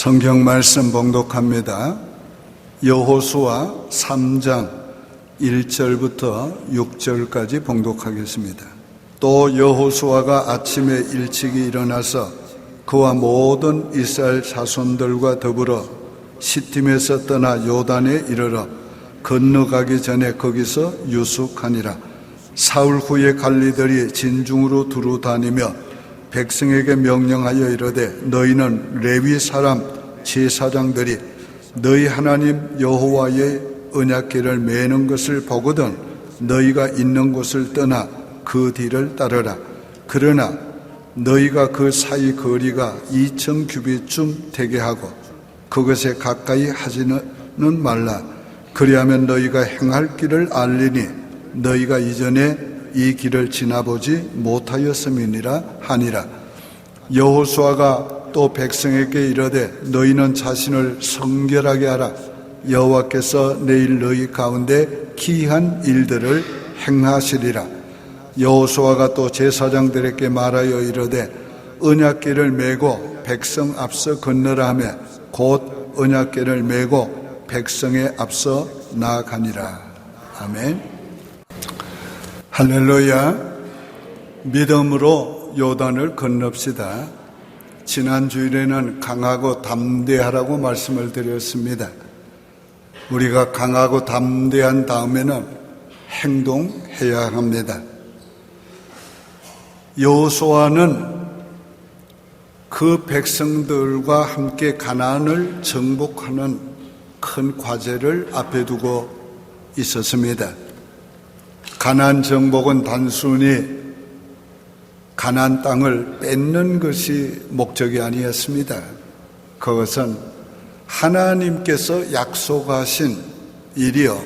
성경 말씀 봉독합니다. 여호수아 3장 1절부터 6절까지 봉독하겠습니다. 또 여호수아가 아침에 일찍이 일어나서 그와 모든 이스라엘 자손들과 더불어 시팀에서 떠나 요단에 이르러 건너가기 전에 거기서 유숙하니라. 사흘 후에 관리들이 진중으로 두루 다니며 백성에게 명령하여 이르되 너희는 레위 사람 제사장들이 너희 하나님 여호와의 언약궤를 매는 것을 보거든 너희가 있는 곳을 떠나 그 뒤를 따르라. 그러나 너희가 그 사이 거리가 2,000 규빗쯤 되게 하고 그것에 가까이 하지는 말라. 그리하면 너희가 행할 길을 알리니 너희가 이전에 이 길을 지나보지 못하였음이니라 하니라. 여호수아가 또 백성에게 이르되 너희는 자신을 성결하게 하라. 여호와께서 내일 너희 가운데 기이한 일들을 행하시리라. 여호수아가 또 제사장들에게 말하여 이르되 언약궤를 메고 백성 앞서 건너라 하며 곧 언약궤를 메고 백성의 앞서 나아가니라. 아멘. 할렐루야. 믿음으로 요단을 건넙시다. 지난 주일에는 강하고 담대하라고 말씀을 드렸습니다. 우리가 강하고 담대한 다음에는 행동해야 합니다. 여호수아는 그 백성들과 함께 가나안을 정복하는 큰 과제를 앞에 두고 있었습니다. 가나안 정복은 단순히 가나안 땅을 뺏는 것이 목적이 아니었습니다. 그것은 하나님께서 약속하신 일이요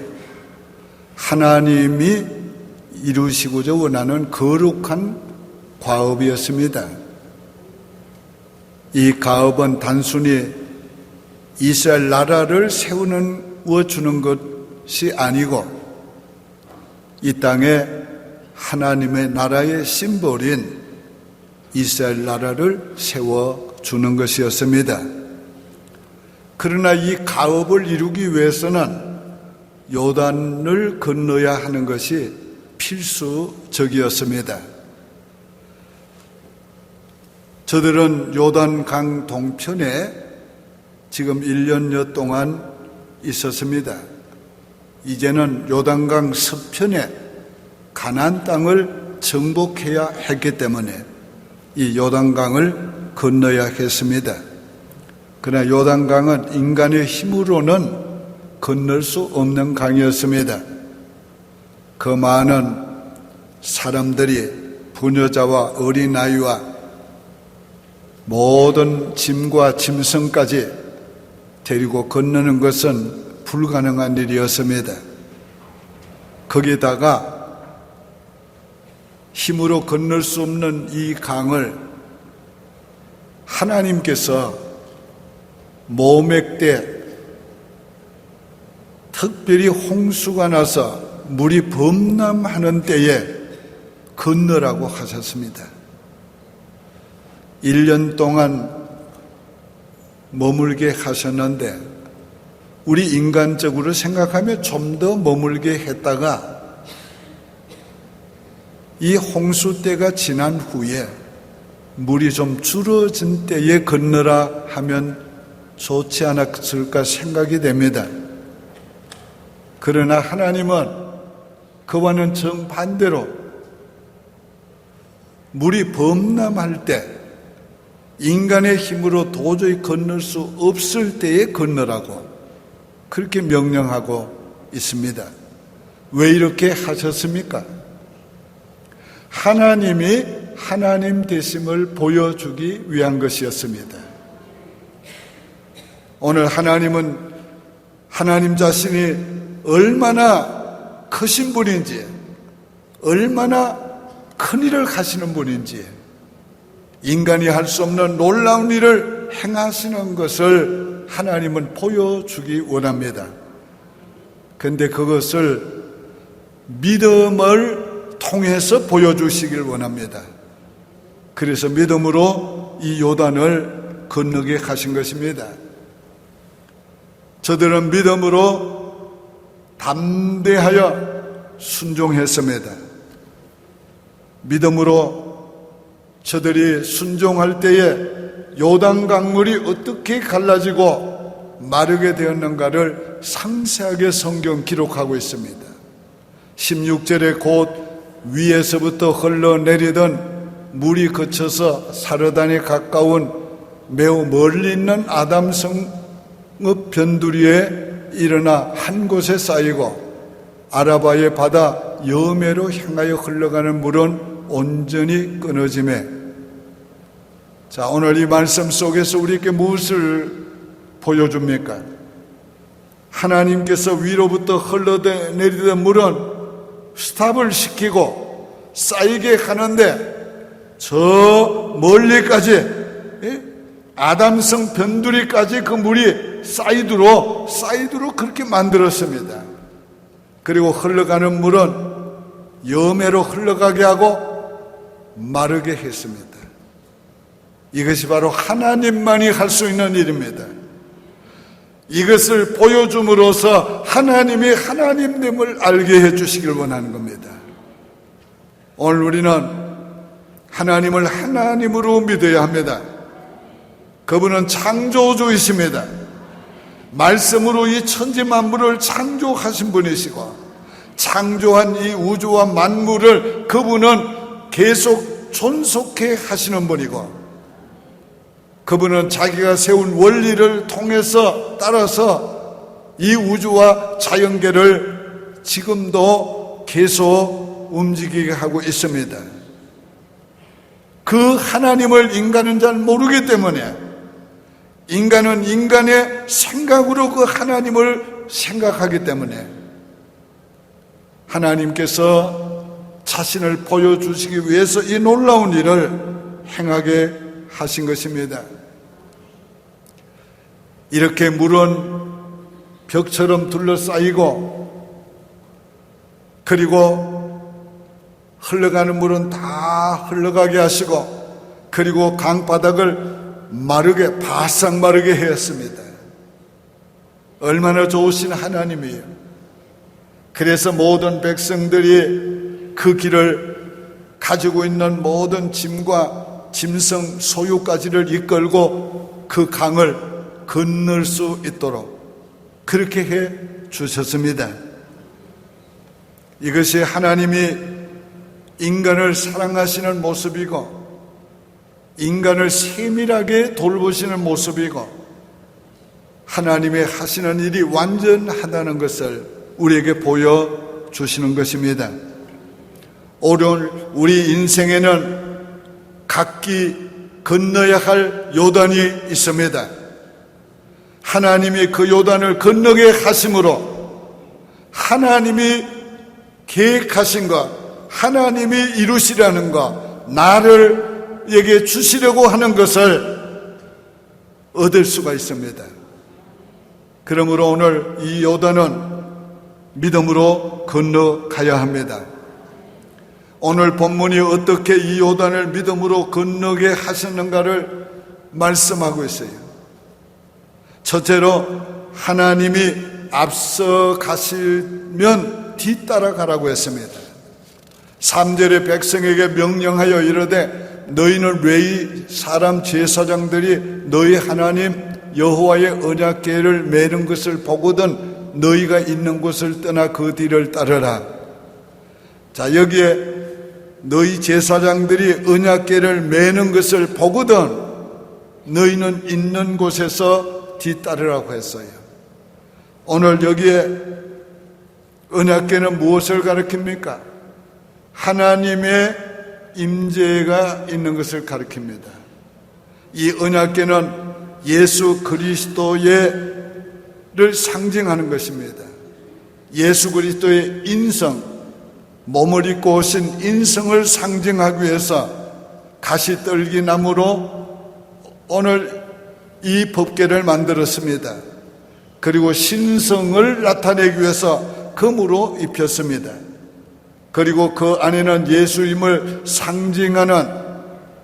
하나님이 이루시고자 원하는 거룩한 과업이었습니다. 이 가업은 단순히 이스라엘 나라를 세워주는 것이 아니고 이 땅에 하나님의 나라의 심볼인 이스라엘 나라를 세워주는 것이었습니다. 그러나 이 가업을 이루기 위해서는 요단을 건너야 하는 것이 필수적이었습니다. 저들은 요단강 동편에 지금 1년여 동안 있었습니다. 이제는 요단강 서편에 가나안 땅을 정복해야 했기 때문에 이 요단강을 건너야 했습니다. 그러나 요단강은 인간의 힘으로는 건널 수 없는 강이었습니다. 그 많은 사람들이 부녀자와 어린아이와 모든 짐과 짐승까지 데리고 건너는 것은 불가능한 일이었습니다. 거기다가 힘으로 건널 수 없는 이 강을 하나님께서 모맥 때 특별히 홍수가 나서 물이 범람하는 때에 건너라고 하셨습니다. 1년 동안 머물게 하셨는데 우리 인간적으로 생각하면 좀 더 머물게 했다가 이 홍수 때가 지난 후에 물이 좀 줄어진 때에 건너라 하면 좋지 않았을까 생각이 됩니다. 그러나 하나님은 그와는 정반대로 물이 범람할 때 인간의 힘으로 도저히 건널 수 없을 때에 건너라고 그렇게 명령하고 있습니다. 왜 이렇게 하셨습니까? 하나님이 하나님 되심을 보여주기 위한 것이었습니다. 오늘 하나님은 하나님 자신이 얼마나 크신 분인지, 얼마나 큰 일을 하시는 분인지, 인간이 할 수 없는 놀라운 일을 행하시는 것을 하나님은 보여주기 원합니다. 그런데 그것을 믿음을 통해서 보여주시길 원합니다. 그래서 믿음으로 이 요단을 건너게 하신 것입니다. 저들은 믿음으로 담대하여 순종했습니다. 믿음으로 저들이 순종할 때에 요단 강물이 어떻게 갈라지고 마르게 되었는가를 상세하게 성경 기록하고 있습니다. 16절에 곧 위에서부터 흘러내리던 물이 그쳐서 사르단에 가까운 매우 멀리 있는 아담성읍 변두리에 일어나 한 곳에 쌓이고 아라바의 바다 여매로 향하여 흘러가는 물은 온전히 끊어지매. 자, 오늘 이 말씀 속에서 우리에게 무엇을 보여줍니까? 하나님께서 위로부터 흘러내리던 물은 스탑을 시키고 쌓이게 하는데 저 멀리까지 아담성 변두리까지 그 물이 쌓이도록 그렇게 만들었습니다. 그리고 흘러가는 물은 여매로 흘러가게 하고 마르게 했습니다. 이것이 바로 하나님만이 할 수 있는 일입니다. 이것을 보여줌으로써 하나님이 하나님됨을 알게 해주시길 원하는 겁니다. 오늘 우리는 하나님을 하나님으로 믿어야 합니다. 그분은 창조주이십니다. 말씀으로 이 천지만물을 창조하신 분이시고 창조한 이 우주와 만물을 그분은 계속 존속해 하시는 분이고 그분은 자기가 세운 원리를 통해서 따라서 이 우주와 자연계를 지금도 계속 움직이게 하고 있습니다. 그 하나님을 인간은 잘 모르기 때문에 인간은 인간의 생각으로 그 하나님을 생각하기 때문에 하나님께서 자신을 보여주시기 위해서 이 놀라운 일을 행하게 하신 것입니다. 이렇게 물은 벽처럼 둘러싸이고 그리고 흘러가는 물은 다 흘러가게 하시고 그리고 강바닥을 마르게 바싹 마르게 했습니다. 얼마나 좋으신 하나님이에요. 그래서 모든 백성들이 그 길을 가지고 있는 모든 짐과 짐승 소유까지를 이끌고 그 강을 건널 수 있도록 그렇게 해 주셨습니다. 이것이 하나님이 인간을 사랑하시는 모습이고 인간을 세밀하게 돌보시는 모습이고 하나님이 하시는 일이 완전하다는 것을 우리에게 보여주시는 것입니다. 오늘 우리 인생에는 각기 건너야 할 요단이 있습니다. 하나님이 그 요단을 건너게 하심으로 하나님이 계획하신 것, 하나님이 이루시라는 것, 나를에게 주시려고 하는 것을 얻을 수가 있습니다. 그러므로 오늘 이 요단은 믿음으로 건너가야 합니다. 오늘 본문이 어떻게 이 요단을 믿음으로 건너게 하셨는가를 말씀하고 있어요. 첫째로 하나님이 앞서 가시면 뒤따라가라고 했습니다. 3절에 백성에게 명령하여 이르되 너희는 레위 사람 제사장들이 너희 하나님 여호와의 언약궤를 메는 것을 보거든 너희가 있는 곳을 떠나 그 뒤를 따르라. 자, 여기에 너희 제사장들이 언약궤를 메는 것을 보거든 너희는 있는 곳에서 뒤따르라고 했어요. 오늘 여기에 언약궤는 무엇을 가리킵니까? 하나님의 임재가 있는 것을 가리킵니다. 이 언약궤는 예수 그리스도를 상징하는 것입니다. 예수 그리스도의 인성, 몸을 입고 오신 인성을 상징하기 위해서 가시떨기나무로 오늘 이 법궤를 만들었습니다. 그리고 신성을 나타내기 위해서 금으로 입혔습니다. 그리고 그 안에는 예수님을 상징하는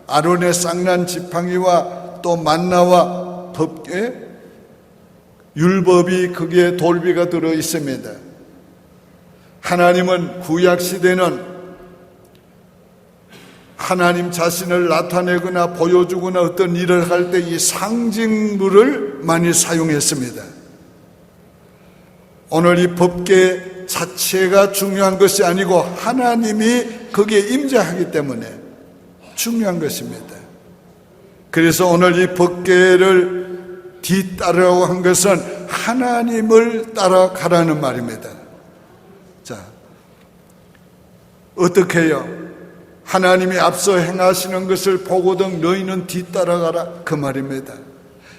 아론의 쌍난 지팡이와 또 만나와 법궤, 율법이 거기에 돌비가 들어 있습니다. 하나님은 구약시대는 하나님 자신을 나타내거나 보여주거나 어떤 일을 할 때 이 상징물을 많이 사용했습니다. 오늘 이 법계 자체가 중요한 것이 아니고 하나님이 거기에 임재하기 때문에 중요한 것입니다. 그래서 오늘 이 법계를 뒤따르라고 한 것은 하나님을 따라가라는 말입니다. 자, 어떻게 해요? 하나님이 앞서 행하시는 것을 보거든 너희는 뒤따라가라 그 말입니다.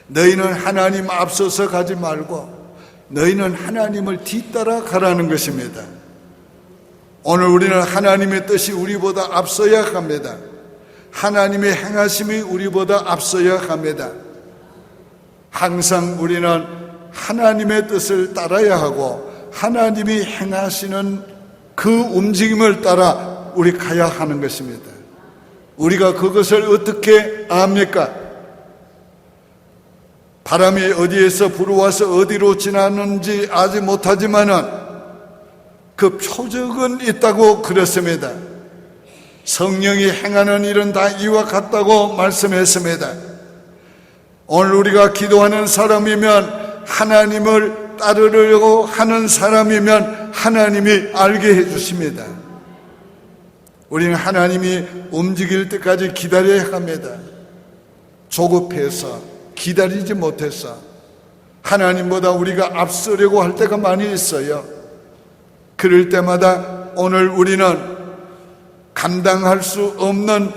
너희는 하나님 앞서서 가지 말고 너희는 하나님을 뒤따라가라는 것입니다. 오늘 우리는 하나님의 뜻이 우리보다 앞서야 합니다. 하나님의 행하심이 우리보다 앞서야 합니다. 항상 우리는 하나님의 뜻을 따라야 하고 하나님이 행하시는 그 움직임을 따라 우리 가야 하는 것입니다. 우리가 그것을 어떻게 압니까? 바람이 어디에서 불어와서 어디로 지나는지 알지 못하지만은 그 표적은 있다고 그랬습니다. 성령이 행하는 일은 다 이와 같다고 말씀했습니다. 오늘 우리가 기도하는 사람이면 하나님을 따르려고 하는 사람이면 하나님이 알게 해주십니다. 우리는 하나님이 움직일 때까지 기다려야 합니다. 조급해서 기다리지 못해서 하나님보다 우리가 앞서려고 할 때가 많이 있어요. 그럴 때마다 오늘 우리는 감당할 수 없는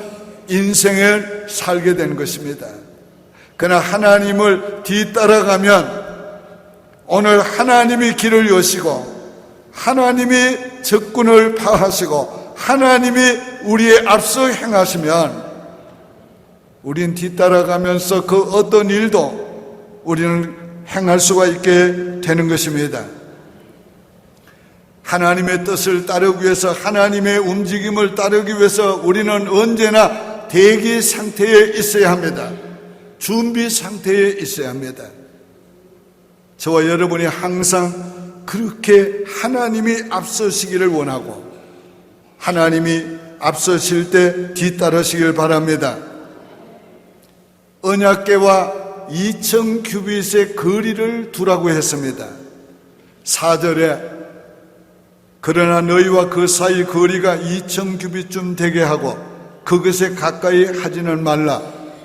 인생을 살게 되는 것입니다. 그러나 하나님을 뒤따라가면 오늘 하나님이 길을 여시고 하나님이 적군을 파하시고 하나님이 우리의 앞서 행하시면 우리는 뒤따라가면서 그 어떤 일도 우리는 행할 수가 있게 되는 것입니다. 하나님의 뜻을 따르기 위해서 하나님의 움직임을 따르기 위해서 우리는 언제나 대기 상태에 있어야 합니다. 준비 상태에 있어야 합니다. 저와 여러분이 항상 그렇게 하나님이 앞서시기를 원하고 하나님이 앞서실 때 뒤따르시길 바랍니다. 언약궤와 2000규빗의 거리를 두라고 했습니다. 4절에 그러나 너희와 그 사이 거리가 2000규빗쯤 되게 하고 그것에 가까이 하지는 말라.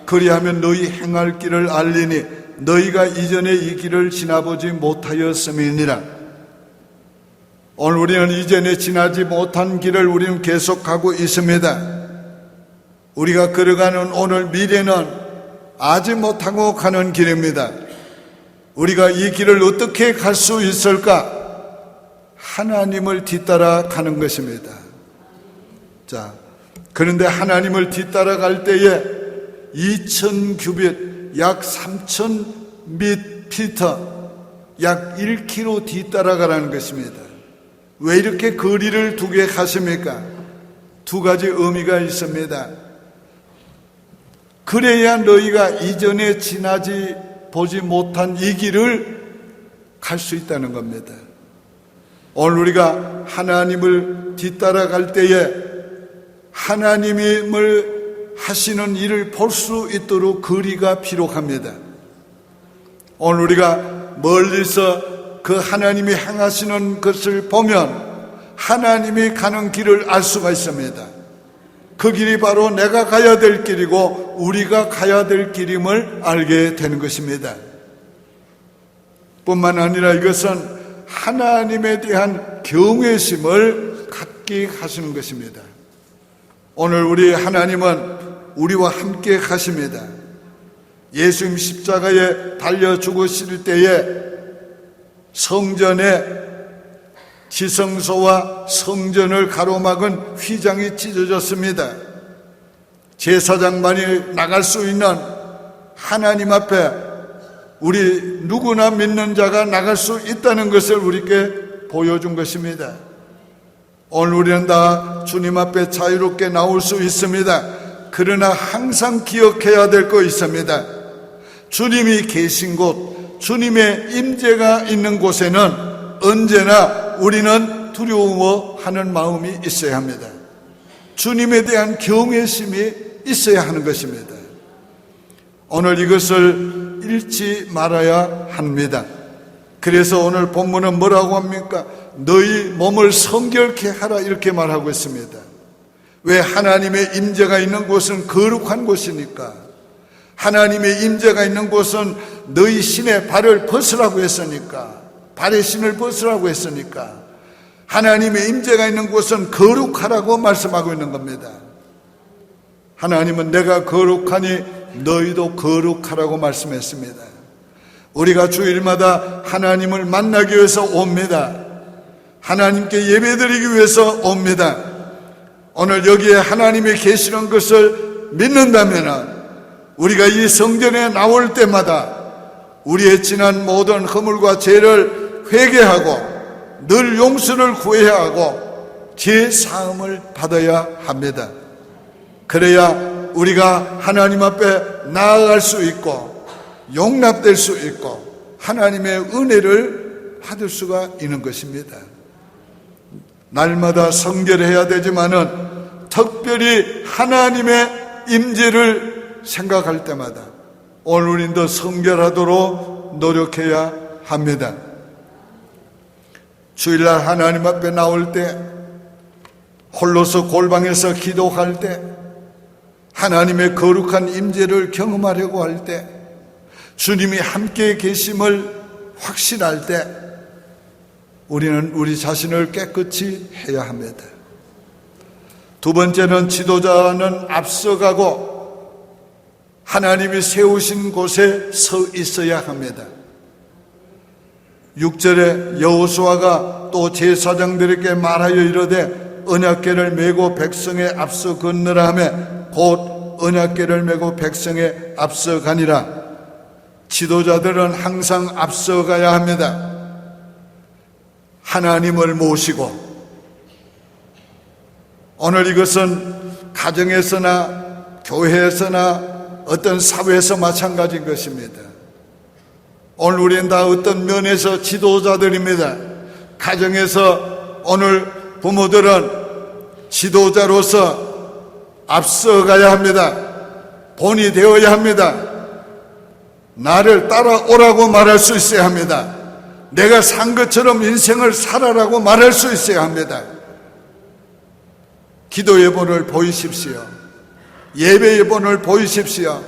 그리하면 너희 행할 길을 알리니 너희가 이전에 이 길을 지나보지 못하였음이니라. 오늘 우리는 이전에 지나지 못한 길을 우리는 계속하고 있습니다. 우리가 걸어가는 오늘 미래는 아지 못하고 가는 길입니다. 우리가 이 길을 어떻게 갈 수 있을까? 하나님을 뒤따라 가는 것입니다. 자, 그런데 하나님을 뒤따라 갈 때에 2000규빗, 약 3000피터, 약 1km 뒤따라 가라는 것입니다. 왜 이렇게 거리를 두게 하십니까? 두 가지 의미가 있습니다. 그래야 너희가 이전에 지나지 보지 못한 이 길을 갈 수 있다는 겁니다. 오늘 우리가 하나님을 뒤따라갈 때에 하나님을 하시는 일을 볼 수 있도록 거리가 필요합니다. 오늘 우리가 멀리서 그 하나님이 행하시는 것을 보면 하나님이 가는 길을 알 수가 있습니다. 그 길이 바로 내가 가야 될 길이고 우리가 가야 될 길임을 알게 되는 것입니다. 뿐만 아니라 이것은 하나님에 대한 경외심을 갖게 하시는 것입니다. 오늘 우리 하나님은 우리와 함께 하십니다. 예수님 십자가에 달려 죽으실 때에 성전에 지성소와 성전을 가로막은 휘장이 찢어졌습니다. 제사장만이 나갈 수 있는 하나님 앞에 우리 누구나 믿는 자가 나갈 수 있다는 것을 우리에게 보여준 것입니다. 오늘 우리는 다 주님 앞에 자유롭게 나올 수 있습니다. 그러나 항상 기억해야 될 거 있습니다. 주님이 계신 곳, 주님의 임재가 있는 곳에는 언제나 우리는 두려워하는 마음이 있어야 합니다. 주님에 대한 경외심이 있어야 하는 것입니다. 오늘 이것을 잃지 말아야 합니다. 그래서 오늘 본문은 뭐라고 합니까? 너희 몸을 성결케 하라 이렇게 말하고 있습니다. 왜? 하나님의 임재가 있는 곳은 거룩한 곳이니까. 하나님의 임재가 있는 곳은 너희 신의 발을 벗으라고 했으니까. 발의 신을 벗으라고 했으니까. 하나님의 임재가 있는 곳은 거룩하라고 말씀하고 있는 겁니다. 하나님은 내가 거룩하니 너희도 거룩하라고 말씀했습니다. 우리가 주일마다 하나님을 만나기 위해서 옵니다. 하나님께 예배드리기 위해서 옵니다. 오늘 여기에 하나님이 계시는 것을 믿는다면 우리가 이 성전에 나올 때마다 우리의 지난 모든 허물과 죄를 회개하고 늘 용서를 구해야 하고 죄 사함을 받아야 합니다. 그래야 우리가 하나님 앞에 나아갈 수 있고 용납될 수 있고 하나님의 은혜를 받을 수가 있는 것입니다. 날마다 성결해야 되지만은 특별히 하나님의 임재를 생각할 때마다 오늘 우리는 더 성결하도록 노력해야 합니다. 주일날 하나님 앞에 나올 때, 홀로서 골방에서 기도할 때, 하나님의 거룩한 임재를 경험하려고 할 때, 주님이 함께 계심을 확신할 때 우리는 우리 자신을 깨끗이 해야 합니다. 두 번째는 지도자는 앞서가고 하나님이 세우신 곳에 서 있어야 합니다. 6절에 여호수아가 또 제사장들에게 말하여 이르되 언약궤를 메고 백성에 앞서 건너라 하매 곧 언약궤를 메고 백성에 앞서 가니라. 지도자들은 항상 앞서가야 합니다. 하나님을 모시고, 오늘 이것은 가정에서나 교회에서나 어떤 사회에서 마찬가지인 것입니다. 오늘 우리는 다 어떤 면에서 지도자들입니다. 가정에서 오늘 부모들은 지도자로서 앞서가야 합니다. 본이 되어야 합니다. 나를 따라오라고 말할 수 있어야 합니다. 내가 산 것처럼 인생을 살아라고 말할 수 있어야 합니다. 기도의 본을 보이십시오. 예배의 본을 보이십시오.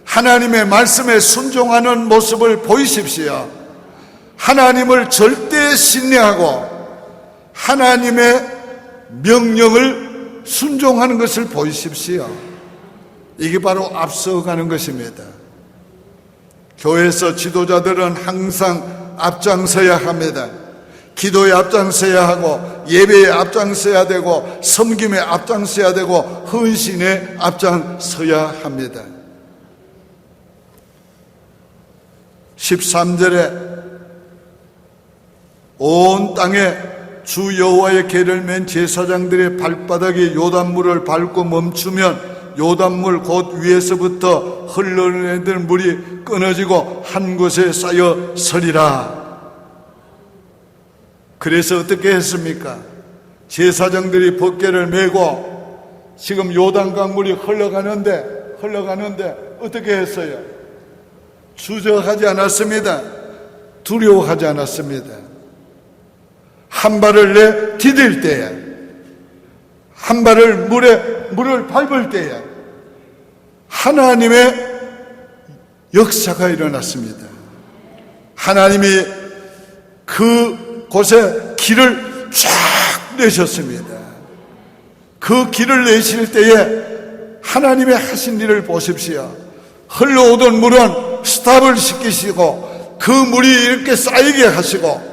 하나님의 말씀에 순종하는 모습을 보이십시오. 하나님을 절대 신뢰하고 하나님의 명령을 순종하는 것을 보이십시오. 이게 바로 앞서가는 것입니다. 교회에서 지도자들은 항상 앞장서야 합니다. 기도에 앞장서야 하고 예배에 앞장서야 되고 섬김에 앞장서야 되고 헌신에 앞장서야 합니다. 13절에 온 땅에 주 여호와의 궤를 맨 제사장들의 발바닥이 요단물을 밟고 멈추면 요단물 곧 위에서부터 흘러내리는 물이 끊어지고 한 곳에 쌓여 서리라. 그래서 어떻게 했습니까? 제사장들이 법궤를 메고 지금 요단강 물이 흘러가는데 어떻게 했어요? 주저하지 않았습니다. 두려워하지 않았습니다. 한 발을 내 디딜 때에, 한 발을 물을 밟을 때에 하나님의 역사가 일어났습니다. 하나님이 그 곳에 길을 쫙 내셨습니다. 그 길을 내실 때에 하나님의 하신 일을 보십시오. 흘러오던 물은 스탑을 시키시고 그 물이 이렇게 쌓이게 하시고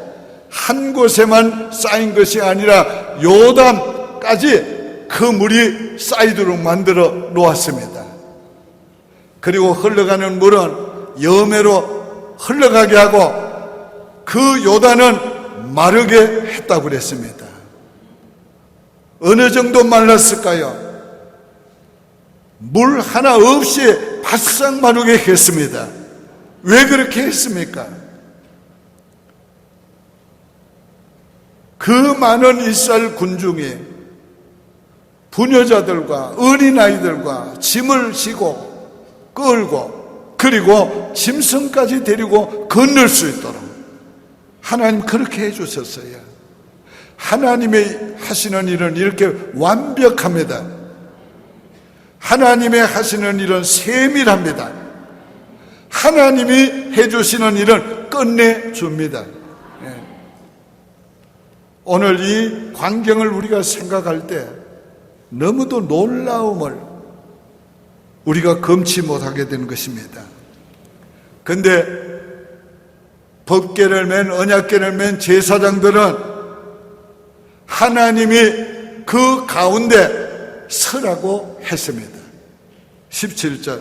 한 곳에만 쌓인 것이 아니라 요단까지 그 물이 쌓이도록 만들어 놓았습니다. 그리고 흘러가는 물은 여매로 흘러가게 하고 그 요단은 마르게 했다고 그랬습니다. 어느 정도 말랐을까요? 물 하나 없이 바싹 마르게 했습니다. 왜 그렇게 했습니까? 그 많은 이스라엘 군중이 부녀자들과 어린아이들과 짐을 지고 끌고 그리고 짐승까지 데리고 건널 수 있도록 하나님 그렇게 해주셨어요. 하나님의 하시는 일은 이렇게 완벽합니다. 하나님의 하시는 일은 세밀합니다. 하나님이 해주시는 일은 끝내줍니다. 오늘 이 광경을 우리가 생각할 때 너무도 놀라움을 우리가 금치 못하게 되는 것입니다. 그런데 법궤를 맨 언약궤를 맨 제사장들은 하나님이 그 가운데 서라고 했습니다. 17절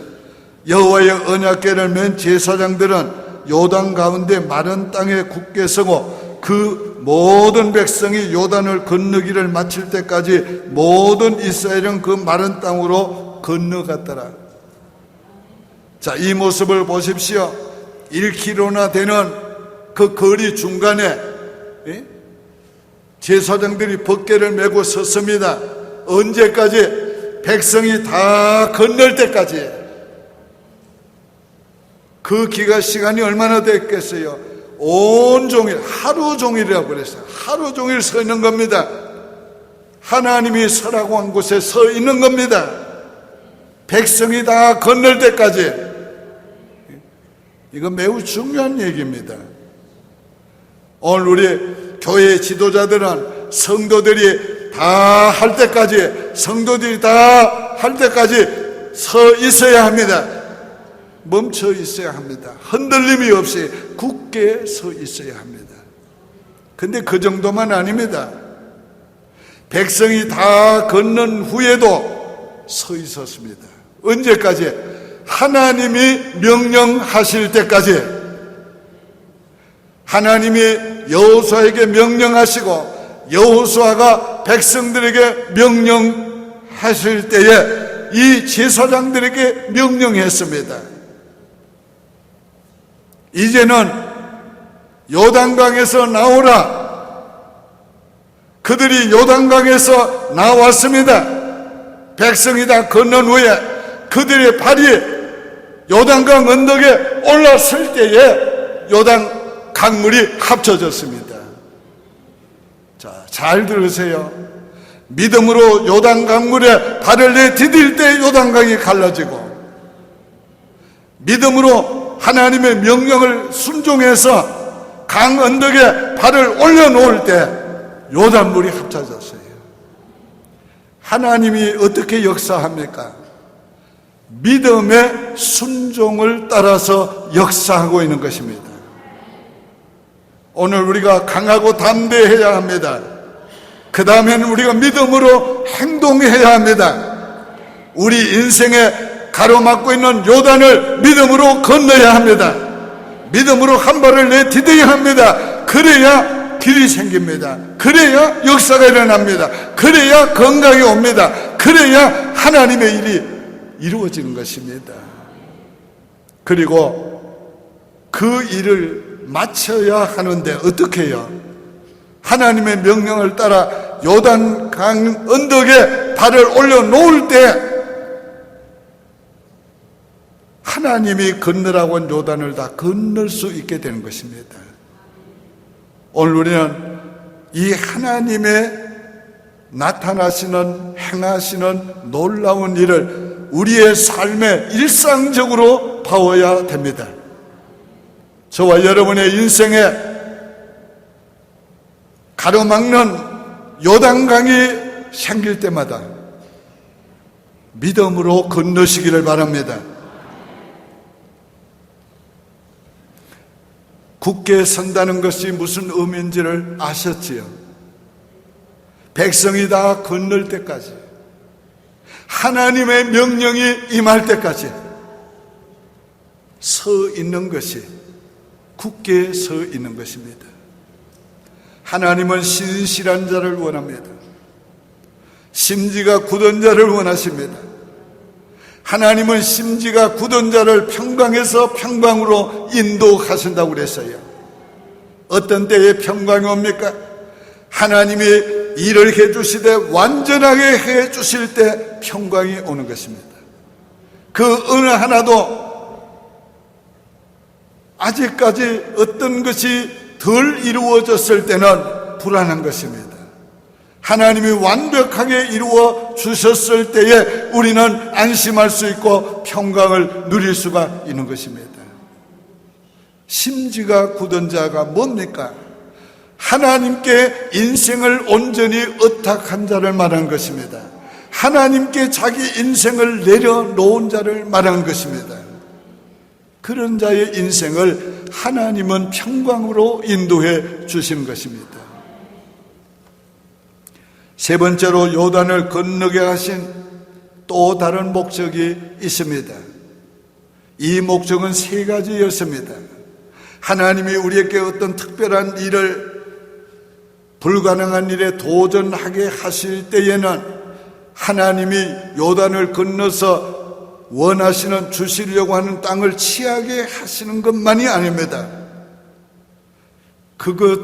여호와의 언약궤를 맨 제사장들은 요단 가운데 마른 땅에 굳게 서고 그 모든 백성이 요단을 건너기를 마칠 때까지 모든 이스라엘은 그 마른 땅으로 건너갔더라. 자, 이 모습을 보십시오. 1km나 되는 그 거리 중간에 제사장들이 법궤를 메고 섰습니다. 언제까지? 백성이 다 건널 때까지. 그 기간 시간이 얼마나 됐겠어요? 온종일, 하루 종일이라고 그랬어요. 하루 종일 서 있는 겁니다. 하나님이 서라고 한 곳에 서 있는 겁니다. 백성이 다 건널 때까지. 이거 매우 중요한 얘기입니다. 오늘 우리 교회 지도자들은 성도들이 다 할 때까지, 성도들이 다 할 때까지 서 있어야 합니다. 멈춰 있어야 합니다. 흔들림이 없이 굳게 서 있어야 합니다. 근데 그 정도만 아닙니다. 백성이 다 건넌 후에도 서 있었습니다. 언제까지? 하나님이 명령하실 때까지. 하나님이 여호수아에게 명령하시고 여호수아가 백성들에게 명령하실 때에 이 제사장들에게 명령했습니다. 이제는 요단강에서 나오라. 그들이 요단강에서 나왔습니다. 백성이 다 건넌 후에 그들의 발이 요단강 언덕에 올랐을 때에 요단 강물이 합쳐졌습니다. 자, 잘 들으세요. 믿음으로 요단 강물에 발을 내디딜 때 요단강이 갈라지고, 믿음으로 하나님의 명령을 순종해서 강 언덕에 발을 올려놓을 때 요단물이 합쳐졌어요. 하나님이 어떻게 역사합니까? 믿음의 순종을 따라서 역사하고 있는 것입니다. 오늘 우리가 강하고 담대해야 합니다. 그 다음에는 우리가 믿음으로 행동해야 합니다. 우리 인생에 가로막고 있는 요단을 믿음으로 건너야 합니다. 믿음으로 한 발을 내디뎌야 합니다. 그래야 길이 생깁니다. 그래야 역사가 일어납니다. 그래야 건강이 옵니다. 그래야 하나님의 일이 이루어지는 것입니다. 그리고 그 일을 마쳐야 하는데 어떻게 해요? 하나님의 명령을 따라 요단강 언덕에 발을 올려놓을 때 하나님이 건너라고 한 요단을 다 건널 수 있게 되는 것입니다. 오늘 우리는 이 하나님의 나타나시는, 행하시는 놀라운 일을 우리의 삶에 일상적으로 봐야 됩니다. 저와 여러분의 인생에 가로막는 요단강이 생길 때마다 믿음으로 건너시기를 바랍니다. 굳게 선다는 것이 무슨 의미인지를 아셨지요? 백성이 다 건널 때까지, 하나님의 명령이 임할 때까지 서 있는 것이, 굳게 서 있는 것입니다. 하나님은 신실한 자를 원합니다. 심지가 굳은 자를 원하십니다. 하나님은 심지가 굳은 자를 평강에서 평강으로 인도하신다고 그랬어요. 어떤 때에 평강이 옵니까? 하나님이 일을 해주시되 완전하게 해주실 때 평강이 오는 것입니다. 그 어느 하나도 아직까지 어떤 것이 덜 이루어졌을 때는 불안한 것입니다. 하나님이 완벽하게 이루어 주셨을 때에 우리는 안심할 수 있고 평강을 누릴 수가 있는 것입니다. 심지가 굳은 자가 뭡니까? 하나님께 인생을 온전히 의탁한 자를 말하는 것입니다. 하나님께 자기 인생을 내려놓은 자를 말하는 것입니다. 그런 자의 인생을 하나님은 평강으로 인도해 주시는 것입니다. 세 번째로 요단을 건너게 하신 또 다른 목적이 있습니다. 이 목적은 세 가지였습니다. 하나님이 우리에게 어떤 특별한 일을, 불가능한 일에 도전하게 하실 때에는 하나님이 요단을 건너서 원하시는, 주시려고 하는 땅을 취하게 하시는 것만이 아닙니다. 그것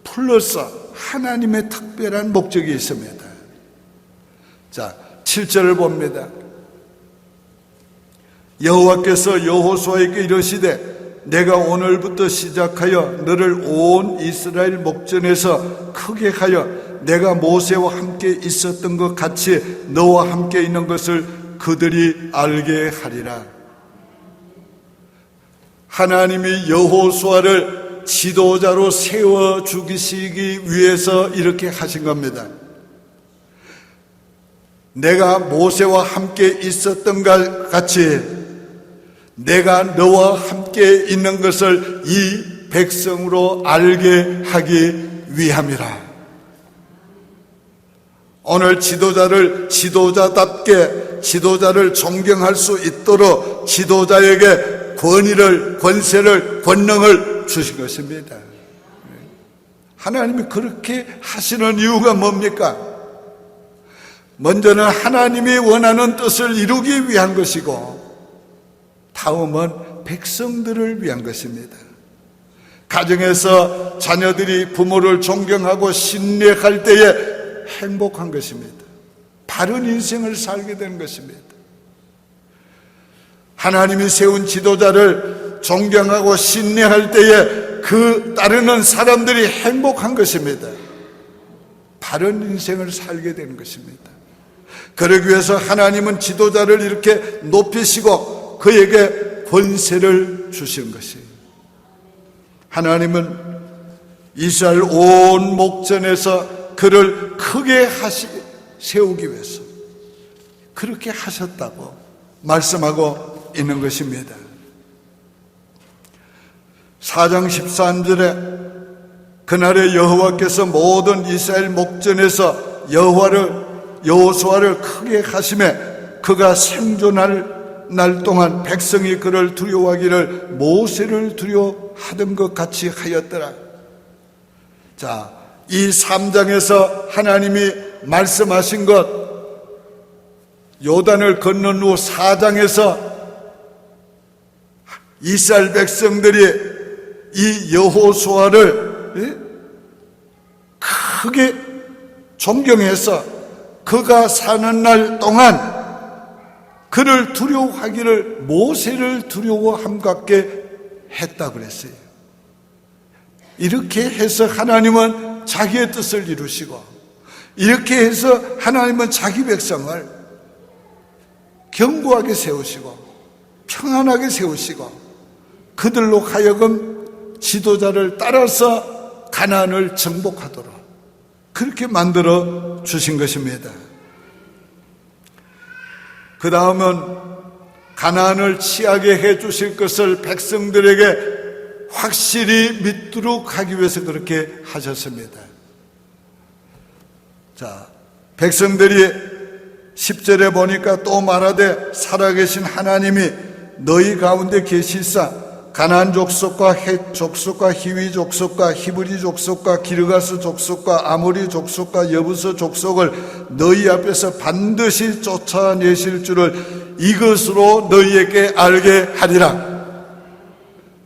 플러스 하나님의 특별한 목적이 있습니다. 자, 7절을 봅니다. 여호와께서 여호수아에게 이르시되 내가 오늘부터 시작하여 너를 온 이스라엘 목전에서 크게 하여 내가 모세와 함께 있었던 것 같이 너와 함께 있는 것을 그들이 알게 하리라. 하나님이 여호수아를 지도자로 세워 주시기 위해서 이렇게 하신 겁니다. 내가 모세와 함께 있었던 것 같이 내가 너와 함께 있는 것을 이 백성으로 알게 하기 위함이라. 오늘 지도자를 지도자답게 지도자를 존경할 수 있도록 지도자에게 권위를, 권세를, 권능을 주신 것입니다. 하나님이 그렇게 하시는 이유가 뭡니까? 먼저는 하나님이 원하는 뜻을 이루기 위한 것이고, 다음은 백성들을 위한 것입니다. 가정에서 자녀들이 부모를 존경하고 신뢰할 때에 행복한 것입니다. 바른 인생을 살게 되는 것입니다. 하나님이 세운 지도자를 존경하고 신뢰할 때에 그 따르는 사람들이 행복한 것입니다. 바른 인생을 살게 되는 것입니다. 그러기 위해서 하나님은 지도자를 이렇게 높이시고 그에게 권세를 주신 것이에요. 하나님은 이스라엘 온 목전에서 그를 크게 세우기 위해서 그렇게 하셨다고 말씀하고 있는 것입니다. 4장 13절에 그날에 여호와께서 모든 이스라엘 목전에서 여호수아를 크게 하심에 그가 생존할 날 동안 백성이 그를 두려워하기를 모세를 두려워하던 것 같이 하였더라. 자, 이 3장에서 하나님이 말씀하신 것, 요단을 건넌 후 4장에서 이스라엘 백성들이 이 여호수아를 크게 존경해서 그가 사는 날 동안 그를 두려워하기를 모세를 두려워함 같게 했다 그랬어요. 이렇게 해서 하나님은 자기의 뜻을 이루시고, 이렇게 해서 하나님은 자기 백성을 견고하게 세우시고 평안하게 세우시고 그들로 하여금 지도자를 따라서 가나안을 정복하도록 그렇게 만들어 주신 것입니다. 그 다음은 가나안을 취하게 해 주실 것을 백성들에게 확실히 믿도록 하기 위해서 그렇게 하셨습니다. 자, 백성들이 10절에 보니까 또 말하되 살아계신 하나님이 너희 가운데 계시사 가나안 족속과 헷 족속과 히위 족속과 히브리 족속과 기르가스 족속과 아모리 족속과 여부스 족속을 너희 앞에서 반드시 쫓아내실 줄을 이것으로 너희에게 알게 하리라.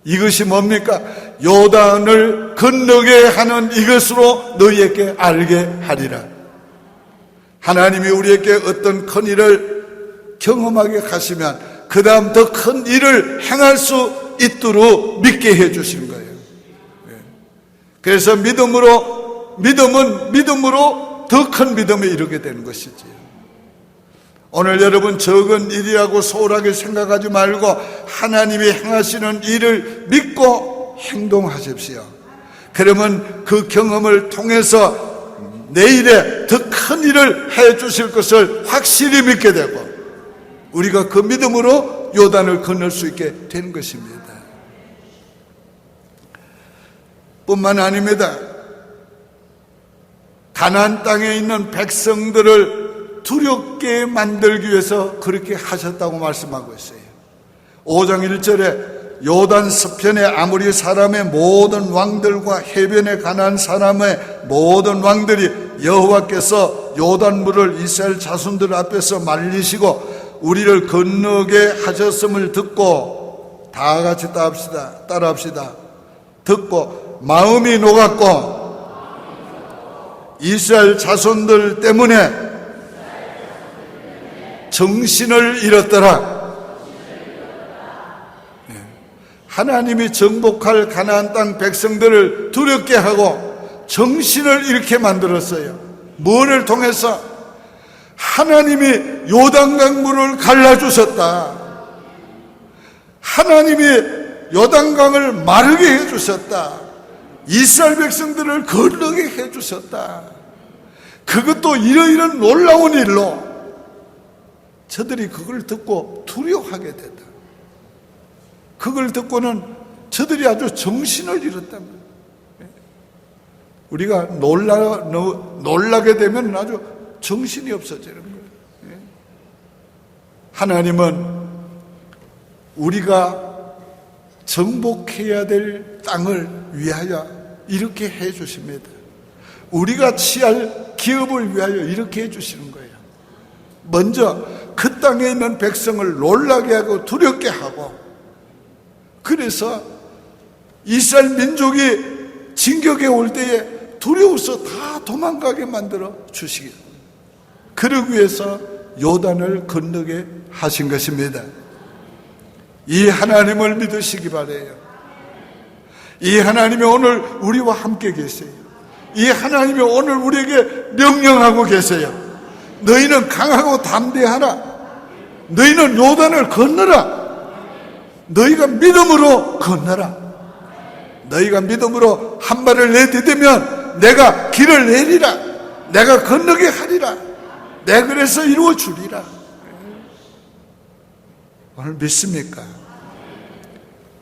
이것이 뭡니까? 요단을 건너게 하는 이것으로 너희에게 알게 하리라. 하나님이 우리에게 어떤 큰 일을 경험하게 하시면 그 다음 더 큰 일을 행할 수 있도록 믿게 해 주시는 거예요. 그래서 믿음은 믿음으로 더 큰 믿음에 이르게 되는 것이지. 오늘 여러분 적은 일이라고 소홀하게 생각하지 말고 하나님이 행하시는 일을 믿고 행동하십시오. 그러면 그 경험을 통해서 내일에 더 큰 일을 해 주실 것을 확실히 믿게 되고 우리가 그 믿음으로 요단을 건널 수 있게 되는 것입니다. 뿐만 아닙니다. 가나안 땅에 있는 백성들을 두렵게 만들기 위해서 그렇게 하셨다고 말씀하고 있어요. 5장 1절에 요단 서편에 아모리 사람의 모든 왕들과 해변에 가나안 사람의 모든 왕들이 여호와께서 요단물을 이스라엘 자손들 앞에서 말리시고 우리를 건너게 하셨음을 듣고 다 같이 따라합시다. 듣고 마음이 녹았고 이스라엘 자손들 때문에 정신을 잃었더라. 하나님이 정복할 가나안 땅 백성들을 두렵게 하고 정신을 잃게 만들었어요. 뭐를 통해서? 하나님이 요단강물을 갈라주셨다. 하나님이 요단강을 마르게 해주셨다. 이스라엘 백성들을 건너게 해주셨다. 그것도 이러이런 놀라운 일로 저들이 그걸 듣고 두려워하게 됐다. 그걸 듣고는 저들이 아주 정신을 잃었답니다. 우리가 놀라게 되면 아주 정신이 없어지는 거예요. 하나님은 우리가 정복해야 될 땅을 위하여 이렇게 해 주십니다. 우리가 취할 기업을 위하여 이렇게 해 주시는 거예요. 먼저 그 땅에 있는 백성을 놀라게 하고 두렵게 하고, 그래서 이스라엘 민족이 진격에 올 때에 두려워서 다 도망가게 만들어 주시기, 그러기 위해서 요단을 건너게 하신 것입니다. 이 하나님을 믿으시기 바라요. 이 하나님이 오늘 우리와 함께 계세요. 이 하나님이 오늘 우리에게 명령하고 계세요. 너희는 강하고 담대하라. 너희는 요단을 건너라. 너희가 믿음으로 건너라. 너희가 믿음으로 한 발을 내디디면 내가 길을 내리라. 내가 건너게 하리라. 내가 그래서 이루어 주리라. 오늘 믿습니까?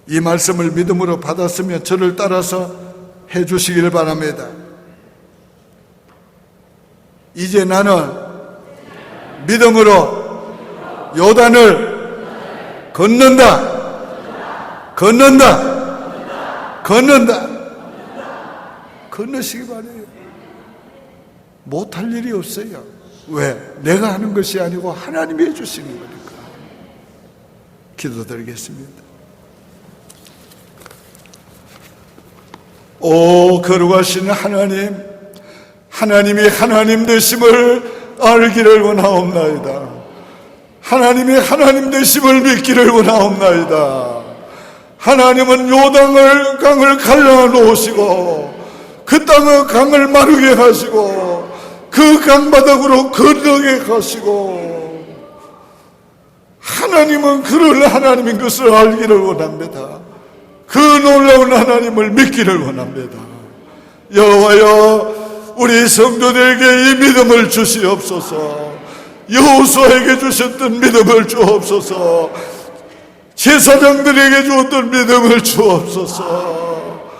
이 말씀을 믿음으로 받았으면 저를 따라서 해 주시기를 바랍니다. 이제 나는 믿음으로 요단을 건넌다. 건너시기 바라요. 못할 일이 없어요. 왜? 내가 하는 것이 아니고 하나님이 해주시는 거니까. 기도드리겠습니다. 오 거룩하신 하나님, 하나님이 하나님 되심을 알기를 원하옵나이다. 하나님이 하나님 되심을 믿기를 원하옵나이다. 하나님은 요단을 강을 갈라 놓으시고 그 땅의 강을 마르게 하시고 그 강바닥으로 건너게 하시고, 하나님은 그럴 하나님인 것을 알기를 원합니다. 그 놀라운 하나님을 믿기를 원합니다. 여호와여, 우리 성도들에게 이 믿음을 주시옵소서. 여호수아에게 주셨던 믿음을 주옵소서. 제사장들에게 주었던 믿음을 주옵소서.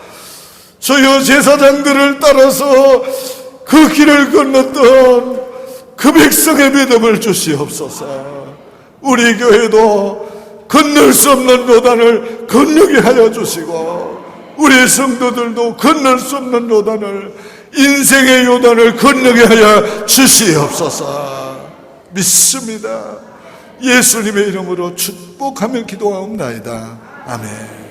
저여 제사장들을 따라서 그 길을 건넜던 그 백성의 믿음을 주시옵소서. 우리 교회도 건널 수 없는 요단을 건너게 하여 주시고, 우리 성도들도 건널 수 없는 요단을, 인생의 요단을 건너게 하여 주시옵소서. 믿습니다. 예수님의 이름으로 축복하며 기도하옵나이다. 아멘.